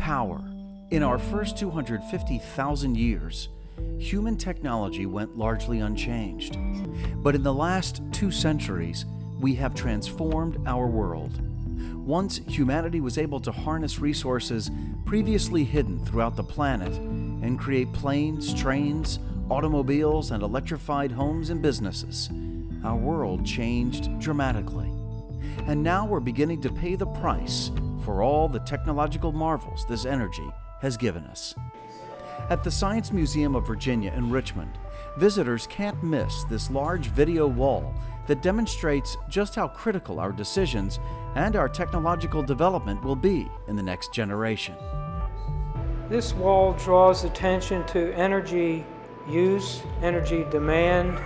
Power. In our first 250,000 years, human technology went largely unchanged. But in the last 2 centuries, we have transformed our world. Once humanity was able to harness resources previously hidden throughout the planet and create planes, trains, automobiles, and electrified homes and businesses, our world changed dramatically. And now we're beginning to pay the price for all the technological marvels this energy has given us. At the Science Museum of Virginia in Richmond, visitors can't miss this large video wall that demonstrates just how critical our decisions and our technological development will be in the next generation. This wall draws attention to energy use, energy demand,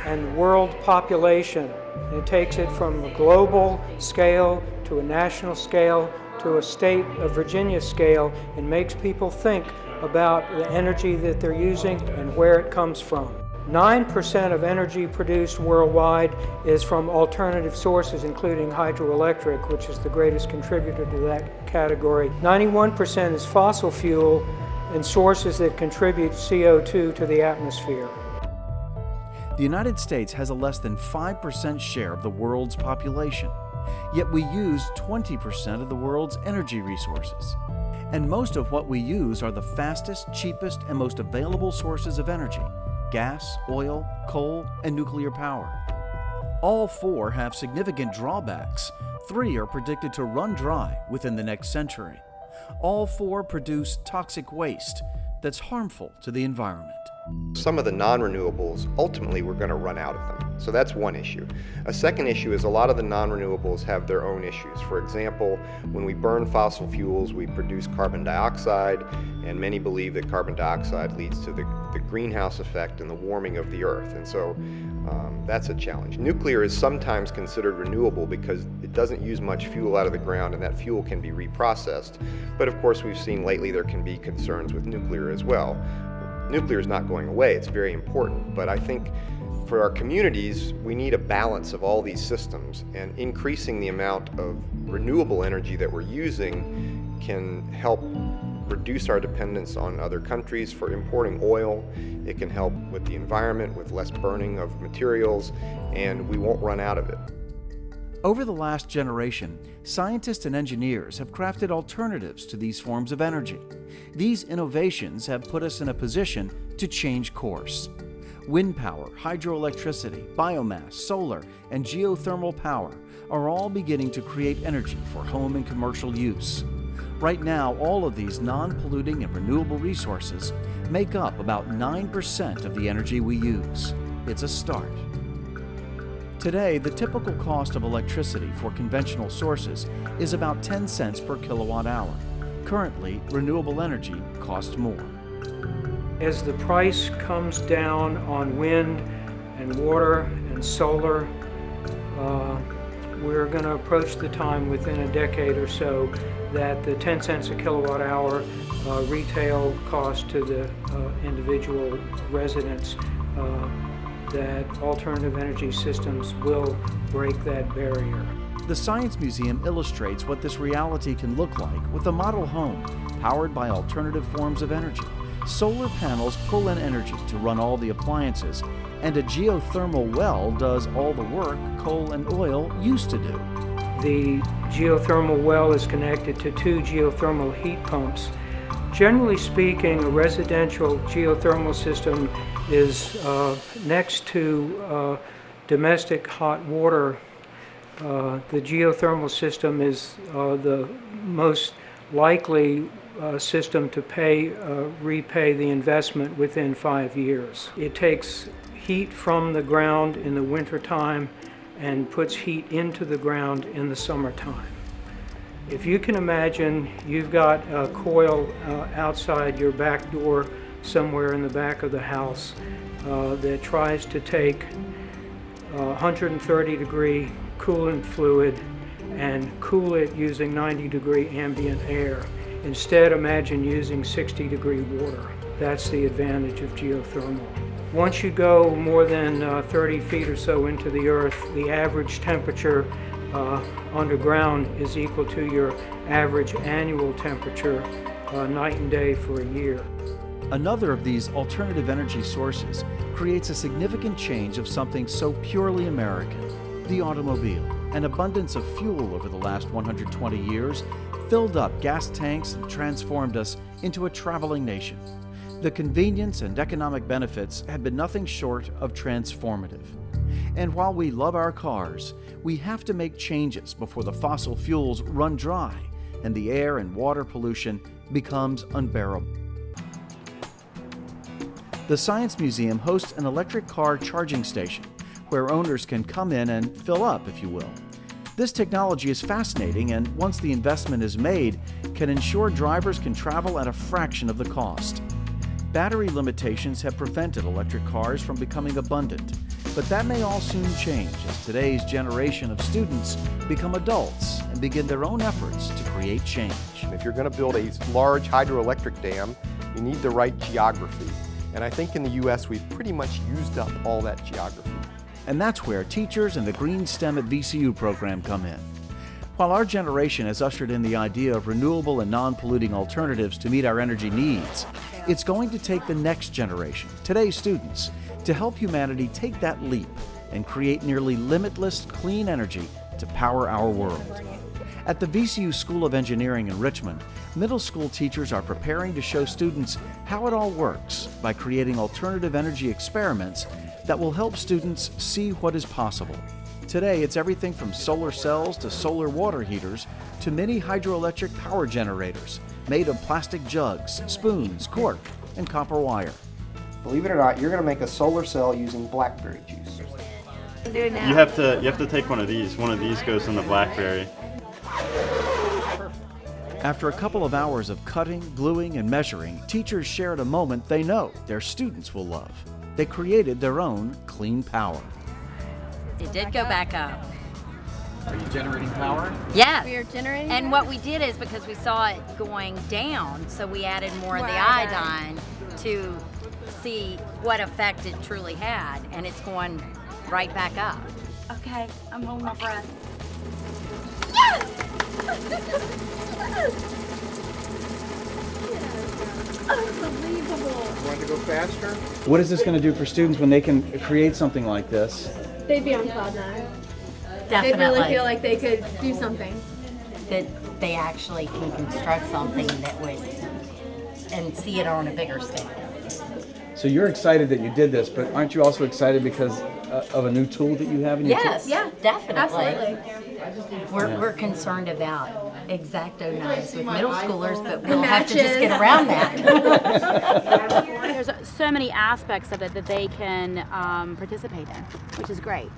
and world population. It takes it from a global scale to a national scale to a state of Virginia scale and makes people think about the energy that they're using and where it comes from. 9% of energy produced worldwide is from alternative sources, including hydroelectric, which is the greatest contributor to that category. 91% is fossil fuel and sources that contribute CO2 to the atmosphere. The United States has a less than 5% share of the world's population, yet we use 20% of the world's energy resources. And most of what we use are the fastest, cheapest, and most available sources of energy: gas, oil, coal, and nuclear power. All 4 have significant drawbacks. 3 are predicted to run dry within the next century. All 4 produce toxic waste that's harmful to the environment. Some of the non-renewables, ultimately we're going to run out of them. So that's one issue. A second issue is a lot of the non-renewables have their own issues. For example, when we burn fossil fuels, we produce carbon dioxide, and many believe that carbon dioxide leads to the greenhouse effect and the warming of the earth. And so that's a challenge. Nuclear is sometimes considered renewable because it doesn't use much fuel out of the ground, and that fuel can be reprocessed. But of course, we've seen lately there can be concerns with nuclear as well. Nuclear is not going away, it's very important, but I think for our communities, we need a balance of all these systems, and increasing the amount of renewable energy that we're using can help reduce our dependence on other countries for importing oil. It can help with the environment, with less burning of materials, and we won't run out of it. Over the last generation, scientists and engineers have crafted alternatives to these forms of energy. These innovations have put us in a position to change course. Wind power, hydroelectricity, biomass, solar, and geothermal power are all beginning to create energy for home and commercial use. Right now, all of these non-polluting and renewable resources make up about 9% of the energy we use. It's a start. Today, the typical cost of electricity for conventional sources is about 10 cents per kilowatt hour. Currently, renewable energy costs more. As the price comes down on wind and water and solar, we're going to approach the time within a decade or so that the 10 cents a kilowatt hour retail cost to the individual residents, that alternative energy systems will break that barrier. The Science Museum illustrates what this reality can look like with a model home powered by alternative forms of energy. Solar panels pull in energy to run all the appliances, and a geothermal well does all the work coal and oil used to do. The geothermal well is connected to 2 geothermal heat pumps. Generally speaking, a residential geothermal system is next to domestic hot water. The geothermal system is the most likely system to repay the investment within 5 years. It takes heat from the ground in the wintertime and puts heat into the ground in the summertime. If you can imagine, you've got a coil outside your back door somewhere in the back of the house that tries to take 130-degree coolant fluid and cool it using 90-degree ambient air. Instead, imagine using 60-degree water. That's the advantage of geothermal. Once you go more than 30 feet or so into the earth, the average temperature underground is equal to your average annual temperature night and day for a year. Another of these alternative energy sources creates a significant change of something so purely American, the automobile. An abundance of fuel over the last 120 years filled up gas tanks and transformed us into a traveling nation. The convenience and economic benefits have been nothing short of transformative. And while we love our cars, we have to make changes before the fossil fuels run dry and the air and water pollution becomes unbearable. The Science Museum hosts an electric car charging station where owners can come in and fill up, if you will. This technology is fascinating, and once the investment is made, can ensure drivers can travel at a fraction of the cost. Battery limitations have prevented electric cars from becoming abundant, but that may all soon change as today's generation of students become adults and begin their own efforts to create change. If you're going to build a large hydroelectric dam, you need the right geography. And I think in the U.S. we've pretty much used up all that geography. And that's where teachers and the Green STEM at VCU program come in. While our generation has ushered in the idea of renewable and non-polluting alternatives to meet our energy needs, it's going to take the next generation, today's students, to help humanity take that leap and create nearly limitless clean energy to power our world. At the VCU School of Engineering in Richmond, middle school teachers are preparing to show students how it all works by creating alternative energy experiments that will help students see what is possible. Today, it's everything from solar cells to solar water heaters to mini hydroelectric power generators made of plastic jugs, spoons, cork, and copper wire. Believe it or not, you're going to make a solar cell using blackberry juice. You have to take one of these. One of these goes in the blackberry. After a couple of hours of cutting, gluing, and measuring, teachers shared a moment they know their students will love. They created their own clean power. It did go back up. Are you generating power? Yes. We are generating And power? what we did is because we saw it going down, so we added more of the iodine to see what effect it truly had, and it's going right back up. Okay, I'm holding my breath. Unbelievable. Want to go faster? What is this going to do for students when they can create something like this? They'd be on cloud nine. Definitely. They really feel like they could do something. That they actually can construct something that would, and see it on a bigger scale. So you're excited that you did this, but aren't you also excited because of a new tool that you have in your Yes, Yeah, definitely. absolutely. We're concerned about X-Acto knives with middle schoolers, but we'll have to just get around that. There's so many aspects of it that they can participate in, which is great.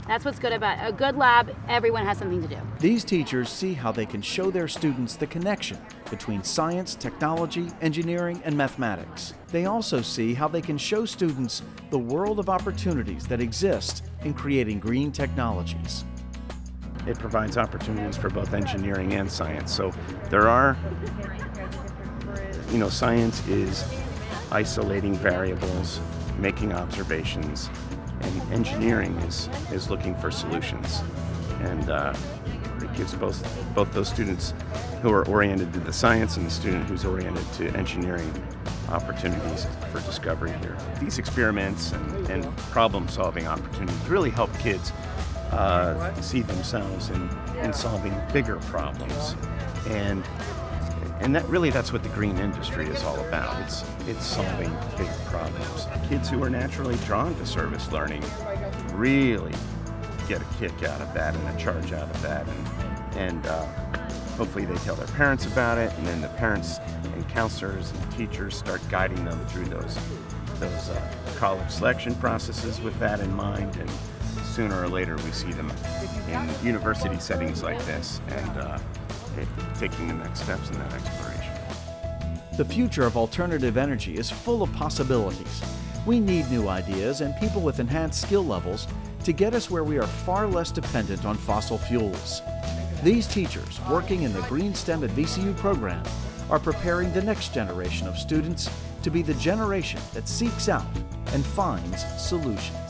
That's what's good about a good lab. Everyone has something to do. These teachers see how they can show their students the connection between science, technology, engineering, and mathematics. They also see how they can show students the world of opportunities that exist in creating green technologies. It provides opportunities for both engineering and science. So there are, science is isolating variables, making observations, and engineering is looking for solutions. And it gives both those students who are oriented to the science and the student who's oriented to engineering opportunities for discovery here. These experiments and problem-solving opportunities really help kids see themselves in solving bigger problems, and that's what the green industry is all about. It's solving big problems. Kids who are naturally drawn to service learning really get a kick out of that and a charge out of that, and hopefully they tell their parents about it, and then the parents and counselors and teachers start guiding them through those college selection processes with that in mind, and sooner or later we see them in university settings like this and taking the next steps in that exploration. The future of alternative energy is full of possibilities. We need new ideas and people with enhanced skill levels to get us where we are far less dependent on fossil fuels. These teachers working in the Green STEM at VCU program are preparing the next generation of students to be the generation that seeks out and finds solutions.